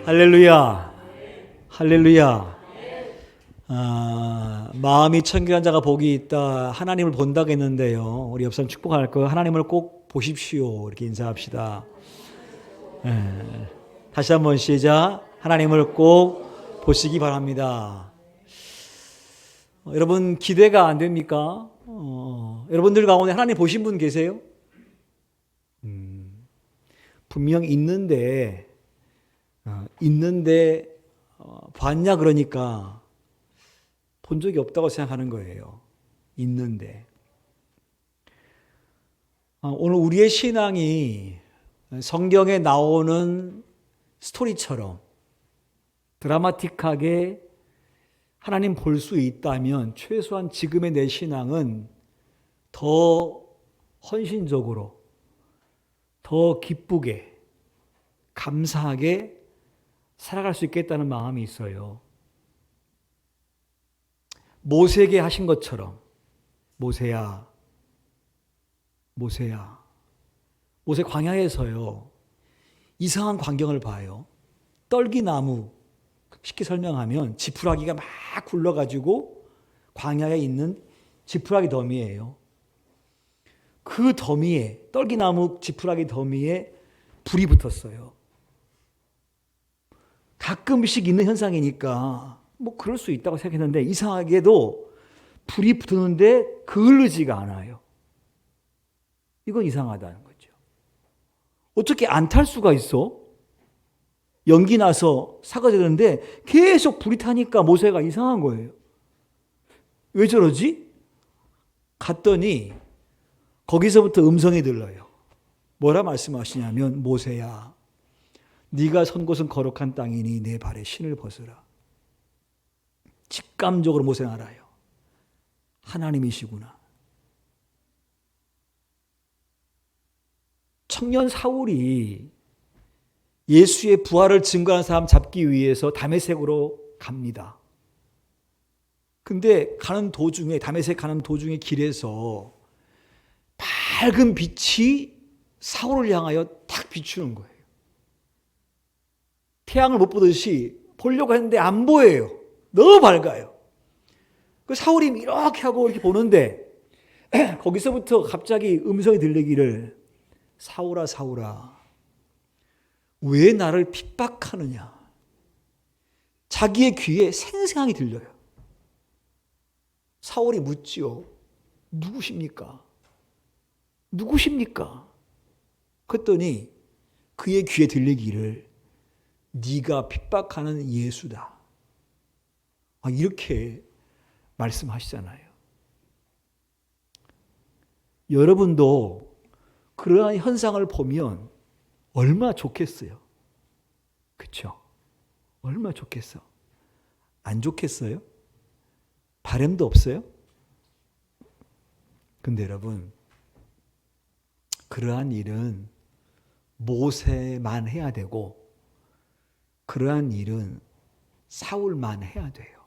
할렐루야. 할렐루야. 마음이 청결한 자가 복이 있다. 하나님을 본다고 했는데요. 우리 옆 사람 축복할 거 하나님을 꼭 보십시오. 이렇게 인사합시다. 다시 한번 시작. 하나님을 꼭 보시기 바랍니다. 여러분 기대가 안 됩니까? 여러분들 가운데 하나님 보신 분 계세요? 분명 있는데 봤냐 그러니까 본 적이 없다고 생각하는 거예요. 있는데 오늘 우리의 신앙이 성경에 나오는 스토리처럼 드라마틱하게 하나님 볼 수 있다면 최소한 지금의 내 신앙은 더 헌신적으로 더 기쁘게 감사하게 살아갈 수 있겠다는 마음이 있어요. 모세에게 하신 것처럼 모세야 모세 광야에서요 이상한 광경을 봐요. 떨기나무, 쉽게 설명하면 지푸라기가 막 굴러가지고 광야에 있는 지푸라기 더미예요. 그 더미에 떨기나무 지푸라기 더미에 불이 붙었어요. 가끔씩 있는 현상이니까 뭐 그럴 수 있다고 생각했는데 이상하게도 불이 붙었는데 그을르지가 않아요. 이건 이상하다는 거죠. 어떻게 안 탈 수가 있어? 연기 나서 사가지는데 계속 불이 타니까 모세가 이상한 거예요. 왜 저러지? 갔더니 거기서부터 음성이 들려요. 뭐라 말씀하시냐면 모세야 네가 선 곳은 거룩한 땅이니 내 발에 신을 벗으라. 직감적으로 모세는 알아요. 하나님이시구나. 청년 사울이 예수의 부활을 증거하는 사람 잡기 위해서 다메섹으로 갑니다. 근데 다메섹 가는 도중에 길에서 밝은 빛이 사울을 향하여 탁 비추는 거예요. 태양을 못 보듯이 보려고 했는데 안 보여요. 너무 밝아요. 그 사울이 이렇게 하고 이렇게 보는데 거기서부터 갑자기 음성이 들리기를 사울아 사울아 왜 나를 핍박하느냐. 자기의 귀에 생생하게 들려요. 사울이 묻지요. 누구십니까? 누구십니까? 그랬더니 그의 귀에 들리기를 네가 핍박하는 예수다. 이렇게 말씀하시잖아요. 여러분도 그러한 현상을 보면 얼마나 좋겠어요. 그렇죠? 얼마나 좋겠어. 안 좋겠어요? 바람도 없어요? 근데 여러분 그러한 일은 모세만 해야 되고 그러한 일은 사울만 해야 돼요.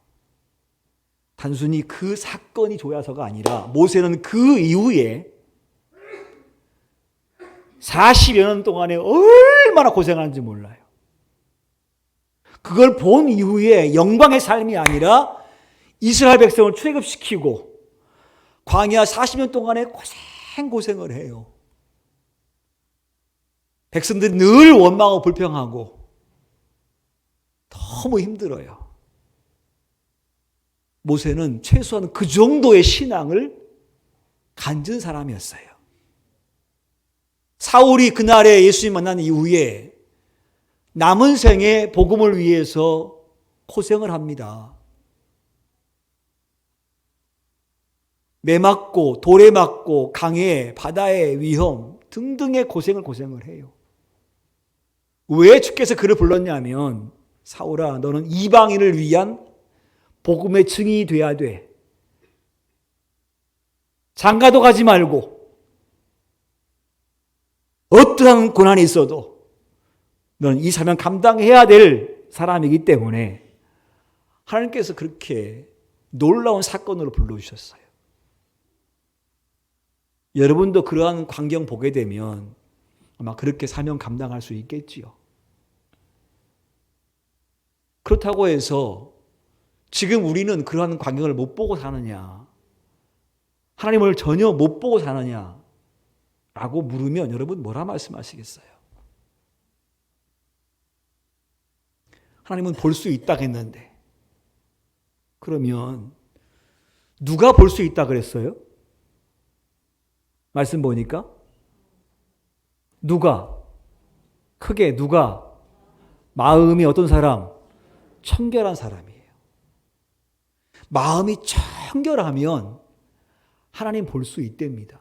단순히 그 사건이 좋아서가 아니라 모세는 그 이후에 40여 년 동안에 얼마나 고생하는지 몰라요. 그걸 본 이후에 영광의 삶이 아니라 이스라엘 백성을 출애굽시키고 광야 40년 동안에 고생을 해요. 백성들이 늘 원망하고 불평하고 너무 힘들어요. 모세는 최소한 그 정도의 신앙을 갖는 사람이었어요. 사울이 그날에 예수님 만난 이후에 남은 생에 복음을 위해서 고생을 합니다. 매 맞고 돌에 맞고 강에 바다의 위험 등등의 고생을 해요. 왜 주께서 그를 불렀냐면 사울아 너는 이방인을 위한 복음의 증인이 돼야 돼. 장가도 가지 말고 어떠한 고난이 있어도 너는 이 사명 감당해야 될 사람이기 때문에 하나님께서 그렇게 놀라운 사건으로 불러주셨어요. 여러분도 그러한 광경 보게 되면 아마 그렇게 사명 감당할 수 있겠지요. 그렇다고 해서 지금 우리는 그러한 광경을 못 보고 사느냐, 하나님을 전혀 못 보고 사느냐 라고 물으면 여러분 뭐라 말씀하시겠어요? 하나님은 볼 수 있다 했는데, 그러면 누가 볼 수 있다 그랬어요? 말씀 보니까 누가? 크게 누가? 마음이 어떤 사람? 청결한 사람이에요. 마음이 청결하면 하나님 볼 수 있답니다.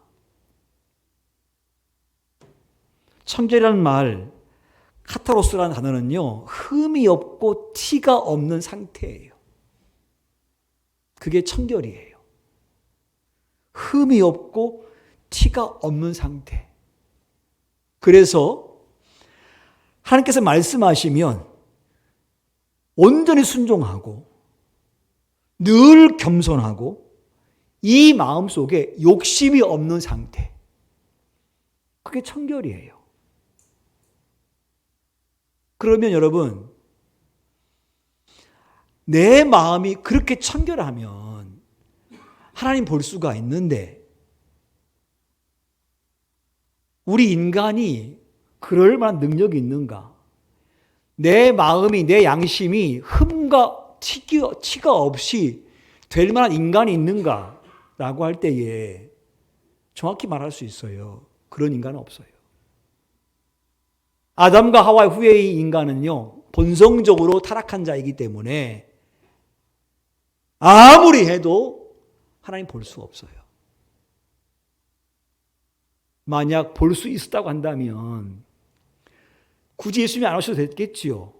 청결이라는 말, 카타로스라는 단어는요, 흠이 없고 티가 없는 상태예요. 그게 청결이에요. 흠이 없고 티가 없는 상태. 그래서 하나님께서 말씀하시면 온전히 순종하고 늘 겸손하고 이 마음 속에 욕심이 없는 상태. 그게 청결이에요. 그러면 여러분, 내 마음이 그렇게 청결하면 하나님 볼 수가 있는데, 우리 인간이 그럴 만한 능력이 있는가? 내 마음이, 내 양심이 흠과 티가 없이 될 만한 인간이 있는가? 라고 할 때에 정확히 말할 수 있어요. 그런 인간은 없어요. 아담과 하와 후의 인간은요, 본성적으로 타락한 자이기 때문에 아무리 해도 하나님 볼 수 없어요. 만약 볼 수 있었다고 한다면 굳이 예수님이 안 오셔도 됐겠지요.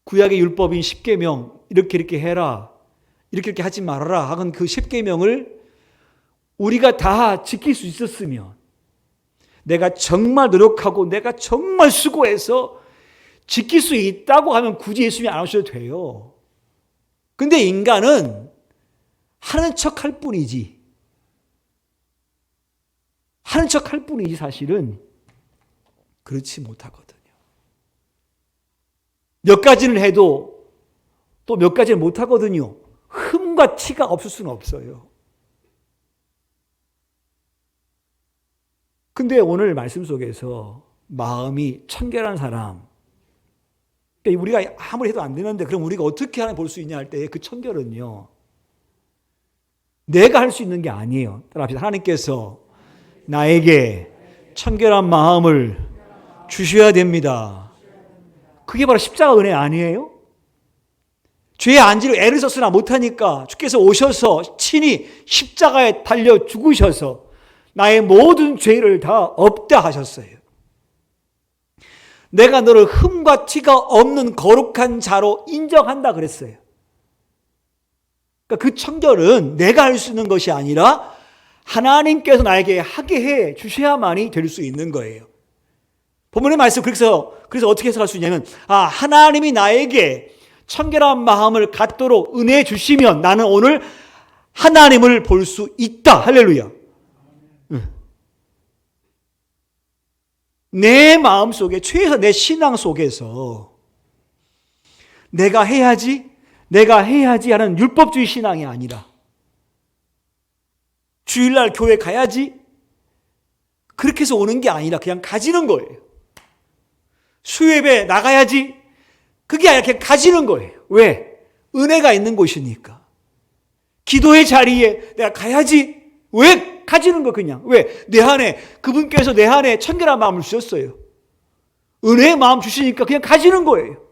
구약의 율법인 십계명, 이렇게 해라, 이렇게 하지 말아라 하는 그 십계명을 우리가 다 지킬 수 있었으면, 내가 정말 노력하고 내가 정말 수고해서 지킬 수 있다고 하면 굳이 예수님이 안 오셔도 돼요. 근데 인간은 하는 척 할 뿐이지, 하는 척 할 뿐이지 사실은 그렇지 못하거든요. 몇 가지는 해도 또 몇 가지는 못하거든요. 흠과 티가 없을 수는 없어요. 근데 오늘 말씀 속에서 마음이 청결한 사람, 우리가 아무리 해도 안 되는데 그럼 우리가 어떻게 하나 볼 수 있냐 할 때 그 청결은요, 내가 할 수 있는 게 아니에요. 따라합시다. 하나님께서 나에게 청결한 마음을 주셔야 됩니다. 그게 바로 십자가 은혜 아니에요? 죄의 안지로 애를 썼으나 못하니까 주께서 오셔서 친히 십자가에 달려 죽으셔서 나의 모든 죄를 다 없다 하셨어요. 내가 너를 흠과 티가 없는 거룩한 자로 인정한다 그랬어요. 그러니까 그 청결은 내가 할 수 있는 것이 아니라 하나님께서 나에게 하게 해 주셔야만이 될 수 있는 거예요. 본문의 말씀, 그래서 어떻게 해석할 수 있냐면, 하나님이 나에게 청결한 마음을 갖도록 은혜 주시면 나는 오늘 하나님을 볼 수 있다. 할렐루야. 내 마음 속에, 최소 내 신앙 속에서 내가 해야지 하는 율법주의 신앙이 아니라, 주일날 교회 가야지 그렇게 해서 오는 게 아니라 그냥 가지는 거예요. 수요예배 나가야지 그게 아니라 그냥 가지는 거예요. 왜? 은혜가 있는 곳이니까. 기도의 자리에 내가 가야지. 왜? 가지는 거 그냥. 왜? 내 안에, 그분께서 내 안에 청결한 마음을 주셨어요. 은혜의 마음 주시니까 그냥 가지는 거예요.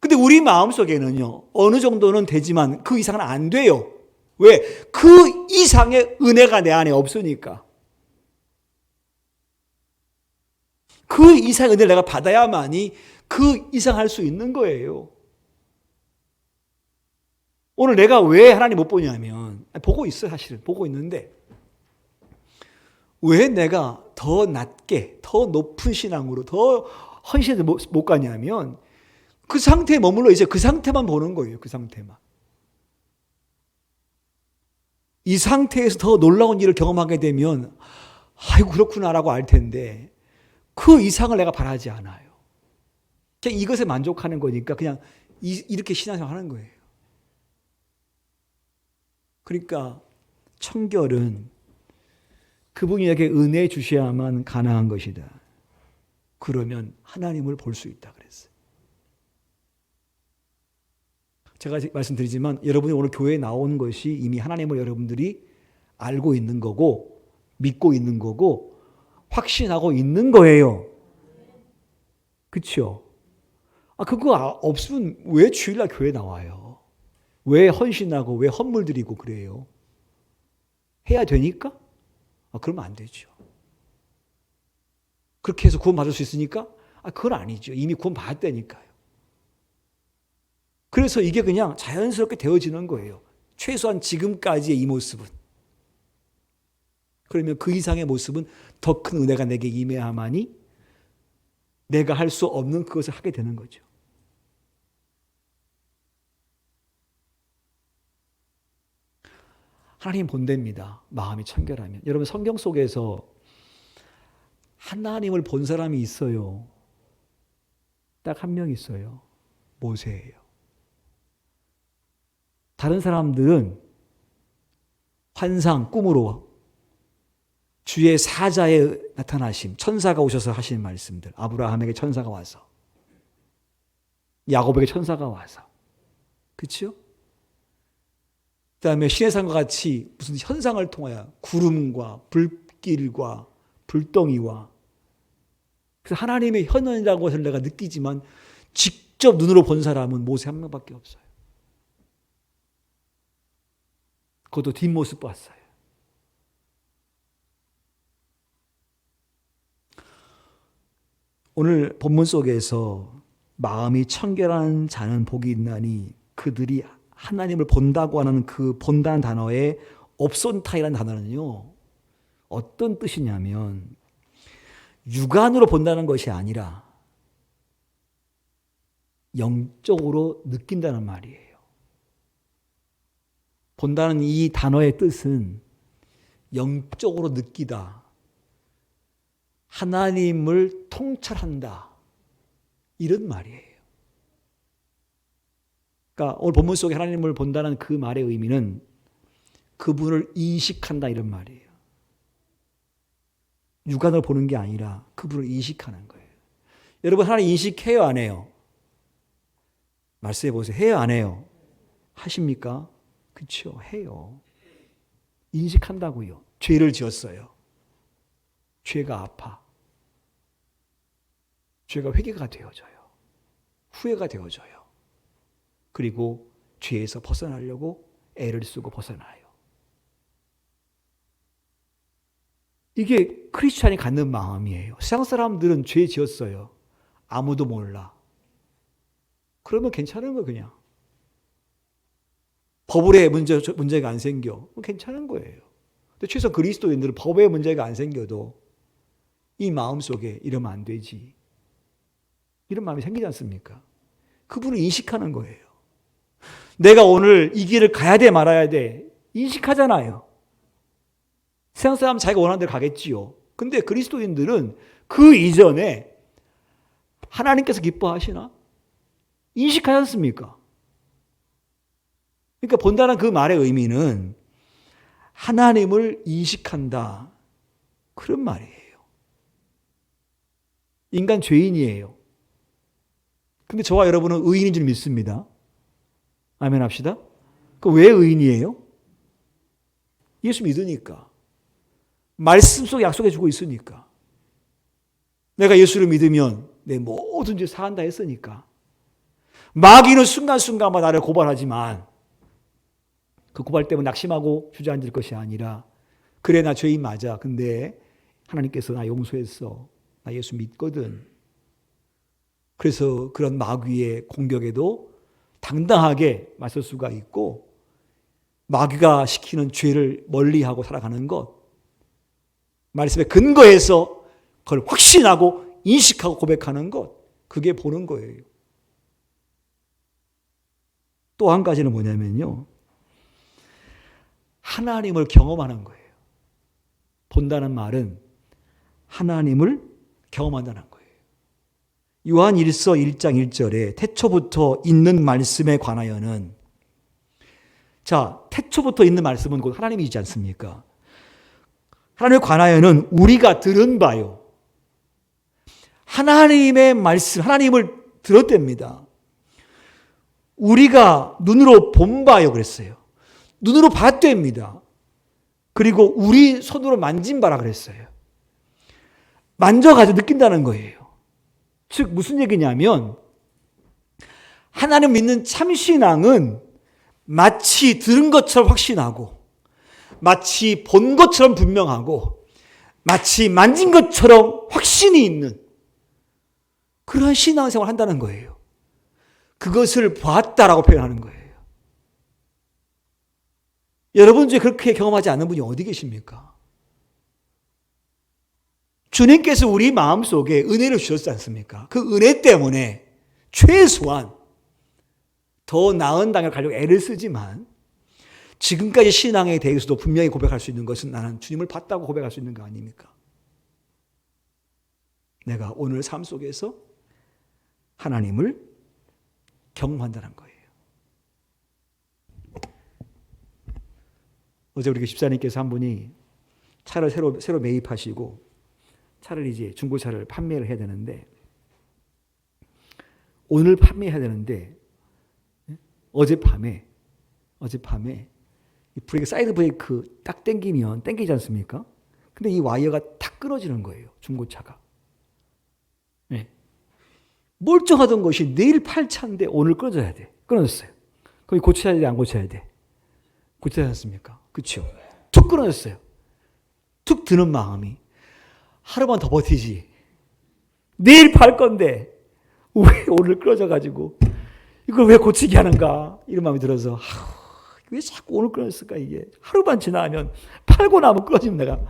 근데 우리 마음 속에는요, 어느 정도는 되지만 그 이상은 안 돼요. 왜? 그 이상의 은혜가 내 안에 없으니까. 그 이상의 은혜를 내가 받아야만이 그 이상 할 수 있는 거예요. 오늘 내가 왜 하나님 못 보냐면, 보고 있어요, 사실은. 보고 있는데, 왜 내가 더 낮게, 더 높은 신앙으로, 더 헌신해서 못 가냐면, 그 상태에 머물러 이제 그 상태만 보는 거예요, 그 상태만. 이 상태에서 더 놀라운 일을 경험하게 되면, 아이고, 그렇구나라고 알 텐데, 그 이상을 내가 바라지 않아요. 그냥 이것에 만족하는 거니까 그냥 이렇게 신앙생활 하는 거예요. 그러니까 청결은 그분에게 은혜 주셔야만 가능한 것이다. 그러면 하나님을 볼 수 있다 그랬어요. 제가 말씀드리지만 여러분이 오늘 교회에 나온 것이 이미 하나님을 여러분들이 알고 있는 거고 믿고 있는 거고 확신하고 있는 거예요. 그렇죠? 그거 없으면 왜 주일날 교회 나와요? 왜 헌신하고 왜 헌물 드리고 그래요? 해야 되니까? 그러면 안 되죠. 그렇게 해서 구원받을 수 있으니까? 그건 아니죠. 이미 구원받았다니까요. 그래서 이게 그냥 자연스럽게 되어지는 거예요. 최소한 지금까지의 이 모습은. 그러면 그 이상의 모습은 더 큰 은혜가 내게 임해야만이 내가 할 수 없는 그것을 하게 되는 거죠. 하나님 본대입니다. 마음이 청결하면. 여러분 성경 속에서 하나님을 본 사람이 있어요. 딱 한 명 있어요. 모세예요. 다른 사람들은 환상, 꿈으로 주의 사자의 나타나심, 천사가 오셔서 하시는 말씀들. 아브라함에게 천사가 와서, 야곱에게 천사가 와서. 그렇죠? 그다음에 시내산과 같이 무슨 현상을 통하여 구름과 불길과 불덩이와, 그래서 하나님의 현원이라고 것을 내가 느끼지만 직접 눈으로 본 사람은 모세 한 명밖에 없어요. 그것도 뒷모습 봤어요. 오늘 본문 속에서 마음이 청결한 자는 복이 있나니 그들이 하나님을 본다고 하는 그 본다는 단어의 옵손타이라는 단어는요, 어떤 뜻이냐면 육안으로 본다는 것이 아니라 영적으로 느낀다는 말이에요. 본다는 이 단어의 뜻은 영적으로 느끼다, 하나님을 통찰한다, 이런 말이에요. 그러니까 오늘 본문 속에 하나님을 본다는 그 말의 의미는 그분을 인식한다, 이런 말이에요. 육안으로 보는 게 아니라 그분을 인식하는 거예요. 여러분 하나님 인식해요, 안 해요? 말씀해 보세요. 해요, 안 해요? 하십니까? 그렇죠. 해요. 인식한다고요. 죄를 지었어요. 죄가 아파. 죄가 회개가 되어져요. 후회가 되어져요. 그리고 죄에서 벗어나려고 애를 쓰고 벗어나요. 이게 크리스찬이 갖는 마음이에요. 세상 사람들은 죄 지었어요. 아무도 몰라. 그러면 괜찮은 거예요, 그냥. 법에 문제가 안 생겨. 괜찮은 거예요. 근데 최소한 그리스도인들은 법에 문제가 안 생겨도 이 마음 속에 이러면 안 되지, 이런 마음이 생기지 않습니까? 그분을 인식하는 거예요. 내가 오늘 이 길을 가야 돼 말아야 돼 인식하잖아요. 세상 사람 자기가 원하는 대로 가겠지요. 근데 그리스도인들은 그 이전에 하나님께서 기뻐하시나? 인식하셨습니까? 그러니까 본다는 그 말의 의미는 하나님을 인식한다, 그런 말이에요. 인간 죄인이에요. 근데 저와 여러분은 의인인 줄 믿습니다. 아멘 합시다. 왜 의인이에요? 예수 믿으니까. 말씀 속에 약속해 주고 있으니까. 내가 예수를 믿으면 내 모든 죄 사한다 했으니까. 마귀는 순간순간마다 나를 고발하지만 그 고발 때문에 낙심하고 주저앉을 것이 아니라, 그래 나 죄인 맞아. 근데 하나님께서 나 용서했어. 나 예수 믿거든. 그래서 그런 마귀의 공격에도 당당하게 맞설 수가 있고, 마귀가 시키는 죄를 멀리하고 살아가는 것, 말씀에 근거해서 그걸 확신하고 인식하고 고백하는 것, 그게 보는 거예요. 또 한 가지는 뭐냐면요, 하나님을 경험하는 거예요. 본다는 말은 하나님을 경험한다는 거예요. 요한 1서 1장 1절에 태초부터 있는 말씀에 관하여는, 자, 태초부터 있는 말씀은 곧 하나님이지 않습니까? 하나님에 관하여는 우리가 들은 바요. 하나님의 말씀, 하나님을 들었답니다. 우리가 눈으로 본 바요 그랬어요. 눈으로 봤답니다. 그리고 우리 손으로 만진 바라 그랬어요. 만져가지고 느낀다는 거예요. 즉 무슨 얘기냐면 하나님 믿는 참신앙은 마치 들은 것처럼 확신하고 마치 본 것처럼 분명하고 마치 만진 것처럼 확신이 있는 그러한 신앙생활을 한다는 거예요. 그것을 봤다라고 표현하는 거예요. 여러분 중에 그렇게 경험하지 않는 분이 어디 계십니까? 주님께서 우리 마음속에 은혜를 주셨지 않습니까? 그 은혜 때문에 최소한 더 나은 단계를 가려고 애를 쓰지만 지금까지 신앙에 대해서도 분명히 고백할 수 있는 것은 나는 주님을 봤다고 고백할 수 있는 거 아닙니까? 내가 오늘 삶 속에서 하나님을 경험한다는 거예요. 어제 우리 집사님께서 한 분이 차를 새로 매입하시고 차를 이제 중고차를 판매를 해야 되는데 오늘 판매해야 되는데 어젯밤에 이 브레이크, 사이드 브레이크 딱 당기지 않습니까? 근데 이 와이어가 탁 끊어지는 거예요. 중고차가. 네. 멀쩡하던 것이 내일 팔 차인데 오늘 끊어져야 돼. 끊어졌어요. 거기 고쳐야 돼, 안 고쳐야 돼? 고쳐야 않습니까? 그렇죠. 툭 끊어졌어요. 툭 드는 마음이 하루만 더 버티지. 내일 팔 건데 왜 오늘 끊어져가지고 이걸 왜 고치게 하는가 이런 마음이 들어서 왜 자꾸 오늘 끊어졌을까 이게. 하루만 지나면 팔고 나면 끊어지면 내가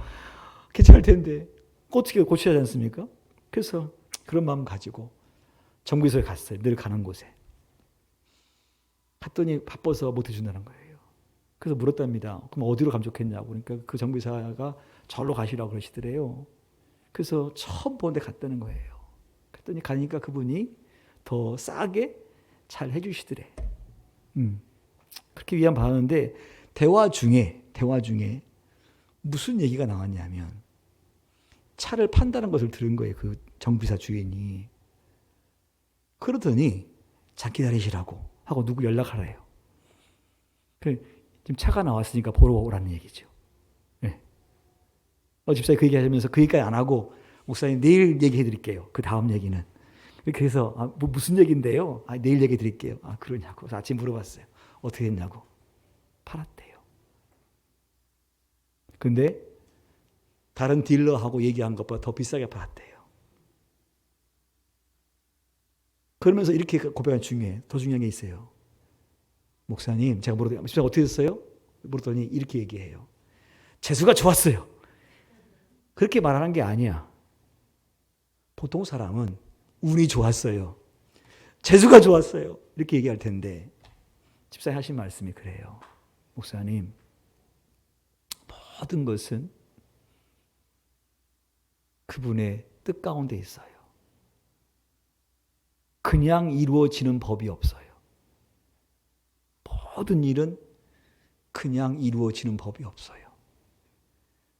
괜찮을 텐데 어떻게 고쳐야 하지 않습니까? 그래서 그런 마음 가지고 정비소에 갔어요. 늘 가는 곳에. 갔더니 바빠서 못 해준다는 거예요. 그래서 물었답니다. 그럼 어디로 가면 좋겠냐고. 그러니까 그 정비사가 절로 가시라고 그러시더래요. 그래서 처음 보는데 갔다는 거예요. 그랬더니 가니까 그분이 더 싸게 잘 해주시더래. 그렇게 위안 받았는데 대화 중에 무슨 얘기가 나왔냐면 차를 판다는 것을 들은 거예요. 그 정비사 주인이. 그러더니 자 기다리시라고 하고 누구 연락하래요. 지금 차가 나왔으니까 보러 오라는 얘기죠. 네. 집사님 그 얘기하면서 그 얘기까지 안 하고 목사님 내일 얘기해 드릴게요. 그 다음 얘기는. 그래서 무슨 얘기인데요? 내일 얘기해 드릴게요. 그러냐고. 그래서 아침 물어봤어요. 어떻게 했냐고. 팔았대요. 근데 다른 딜러하고 얘기한 것보다 더 비싸게 팔았대요. 그러면서 이렇게 고백한 중에 더 중요한 게 있어요. 목사님, 제가 물었더니 어떻게 됐어요? 물었더니 이렇게 얘기해요. 재수가 좋았어요. 그렇게 말하는 게 아니야. 보통 사람은 운이 좋았어요. 재수가 좋았어요. 이렇게 얘기할 텐데 집사님 하신 말씀이 그래요. 목사님, 모든 것은 그분의 뜻 가운데 있어요. 그냥 이루어지는 법이 없어요. 모든 일은 그냥 이루어지는 법이 없어요.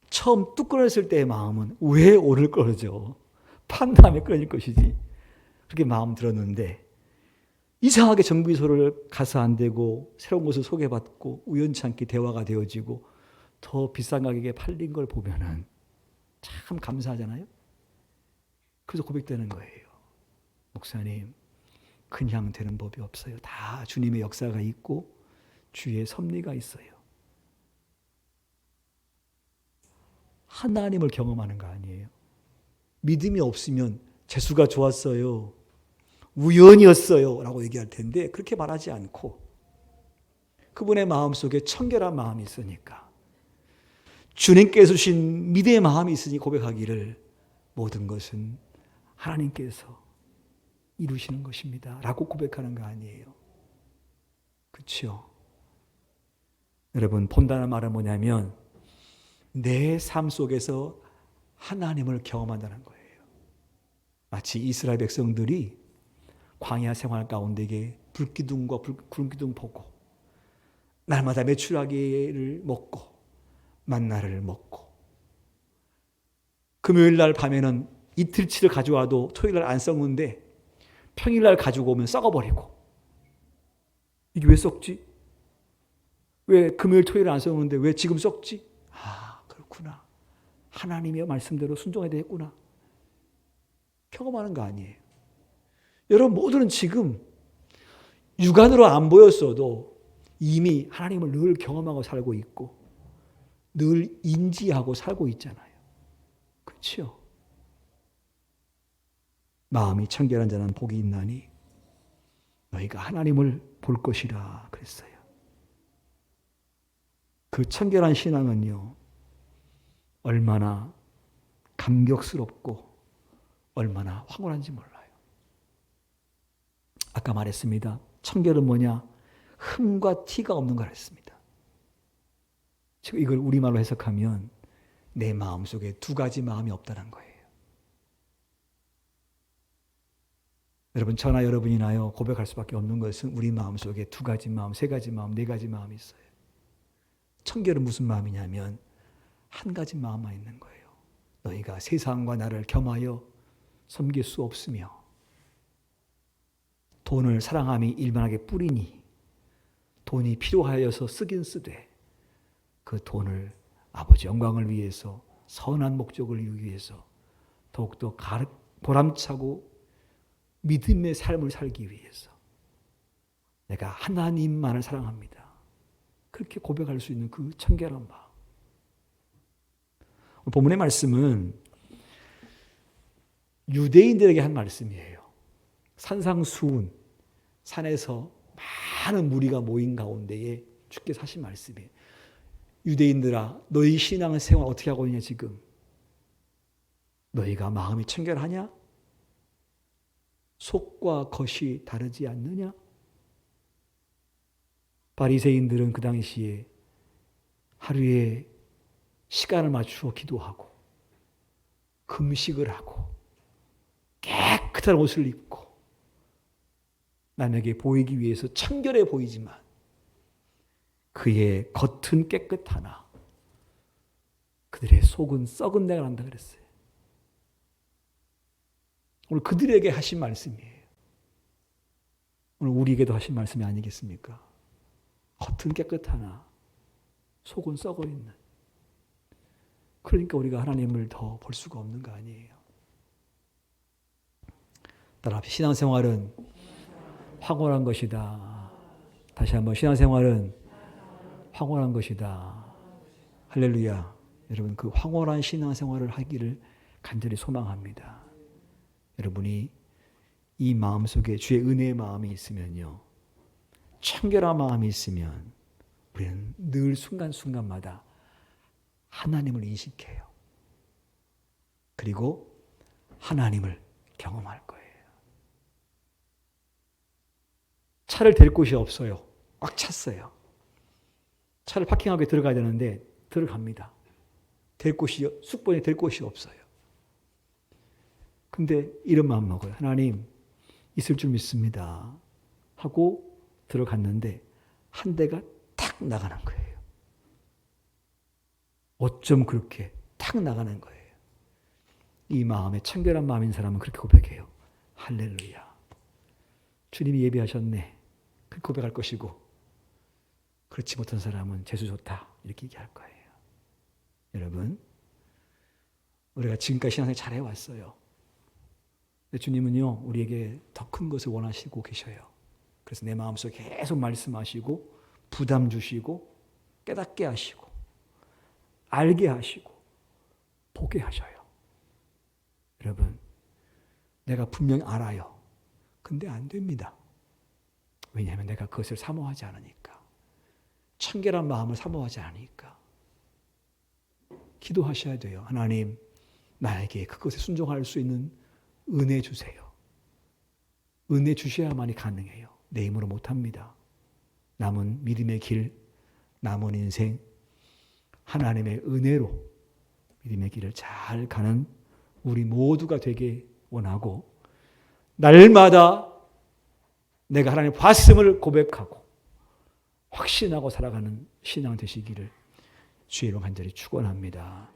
처음 뚝 끊었을 때의 마음은 왜 오늘 끊어져? 판 다음에 끊어질 것이지. 그렇게 마음 들었는데 이상하게 정비소를 가서 안 되고 새로운 곳을 소개받고 우연찮게 대화가 되어지고 더 비싼 가격에 팔린 걸 보면은 참 감사하잖아요. 그래서 고백되는 거예요. 목사님, 그냥 되는 법이 없어요. 다 주님의 역사가 있고 주의 섭리가 있어요. 하나님을 경험하는 거 아니에요. 믿음이 없으면 재수가 좋았어요. 우연이었어요. 라고 얘기할 텐데 그렇게 말하지 않고 그분의 마음속에 청결한 마음이 있으니까 주님께서 주신 믿음의 마음이 있으니 고백하기를 모든 것은 하나님께서 이루시는 것입니다. 라고 고백하는 거 아니에요. 그렇죠? 여러분, 본다는 말은 뭐냐면 내 삶 속에서 하나님을 경험한다는 거예요. 마치 이스라엘 백성들이 광야 생활 가운데에 불기둥과 구름기둥 보고 날마다 메추라기를 먹고 만나를 먹고 금요일 날 밤에는 이틀치를 가져와도 토요일 날 안 썩는데 평일 날 가지고 오면 썩어버리고 이게 왜 썩지? 왜 금요일 토요일 안 썩는데 왜 지금 썩지? 아 그렇구나. 하나님의 말씀대로 순종해야 되겠구나. 경험하는 거 아니에요. 여러분 모두는 지금 육안으로 안 보였어도 이미 하나님을 늘 경험하고 살고 있고 늘 인지하고 살고 있잖아요. 그렇죠? 마음이 청결한 자는 복이 있나니 너희가 하나님을 볼 것이라 그랬어요. 그 청결한 신앙은요 얼마나 감격스럽고 얼마나 황홀한지 몰라요. 아까 말했습니다. 청결은 뭐냐? 흠과 티가 없는 걸 했습니다. 지금 이걸 우리말로 해석하면 내 마음속에 두 가지 마음이 없다는 거예요. 여러분 저나 여러분이나요 고백할 수밖에 없는 것은 우리 마음속에 두 가지 마음, 세 가지 마음, 네 가지 마음이 있어요. 청결은 무슨 마음이냐면 한 가지 마음만 있는 거예요. 너희가 세상과 나를 겸하여 섬길 수 없으며 돈을 사랑함이 일만하게 뿌리니 돈이 필요하여서 쓰긴 쓰되 그 돈을 아버지 영광을 위해서 선한 목적을 이루기 위해서 더욱더 보람차고 믿음의 삶을 살기 위해서 내가 하나님만을 사랑합니다. 그렇게 고백할 수 있는 그 청결한 마음. 본문의 말씀은 유대인들에게 한 말씀이에요. 산상수훈, 산에서 많은 무리가 모인 가운데에 주께서 하신 말씀이에요. 유대인들아, 너희 신앙 생활 어떻게 하고 있냐 지금? 너희가 마음이 청결하냐? 속과 겉이 다르지 않느냐? 바리새인들은 그 당시에 하루에 시간을 맞추어 기도하고 금식을 하고 깨끗한 옷을 입고 남에게 보이기 위해서 청결해 보이지만 그의 겉은 깨끗하나 그들의 속은 썩은 내가 난다 그랬어요. 오늘 그들에게 하신 말씀이에요. 오늘 우리에게도 하신 말씀이 아니겠습니까? 겉은 깨끗하나 속은 썩어 있는. 그러니까 우리가 하나님을 더 볼 수가 없는 거 아니에요. 따라합시다. 신앙생활은 황홀한 것이다. 다시 한번 신앙생활은 황홀한 것이다. 할렐루야. 여러분 그 황홀한 신앙생활을 하기를 간절히 소망합니다. 여러분이 이 마음속에 주의 은혜의 마음이 있으면요. 청결한 마음이 있으면 우리는 늘 순간순간마다 하나님을 인식해요. 그리고 하나님을 경험할 거예요. 차를 댈 곳이 없어요. 꽉 찼어요. 차를 파킹하고 들어가야 되는데 들어갑니다. 숙번에 댈 곳이 없어요. 근데 이런 마음 먹어요. 하나님 있을 줄 믿습니다. 하고 들어갔는데 한 대가 탁 나가는 거예요. 어쩜 그렇게 탁 나가는 거예요. 이 마음에 청결한 마음인 사람은 그렇게 고백해요. 할렐루야. 주님이 예비하셨네. 그렇게 고백할 것이고 그렇지 못한 사람은 재수 좋다. 이렇게 얘기할 거예요. 여러분 우리가 지금까지 신앙생활 잘해왔어요. 근데 주님은요 우리에게 더 큰 것을 원하시고 계셔요. 그래서 내 마음속에 계속 말씀하시고 부담 주시고 깨닫게 하시고 알게 하시고 보게 하셔요. 여러분 내가 분명히 알아요. 근데 안 됩니다. 왜냐하면 내가 그것을 사모하지 않으니까. 청결한 마음을 사모하지 않으니까. 기도하셔야 돼요. 하나님 나에게 그것에 순종할 수 있는 은혜 주세요. 은혜 주셔야만이 가능해요. 내 힘으로 못합니다. 남은 믿음의 길, 남은 인생 하나님의 은혜로 믿음의 길을 잘 가는 우리 모두가 되게 원하고 날마다 내가 하나님 봤음을 고백하고 확신하고 살아가는 신앙 되시기를 주의 이름 간절히 축원합니다.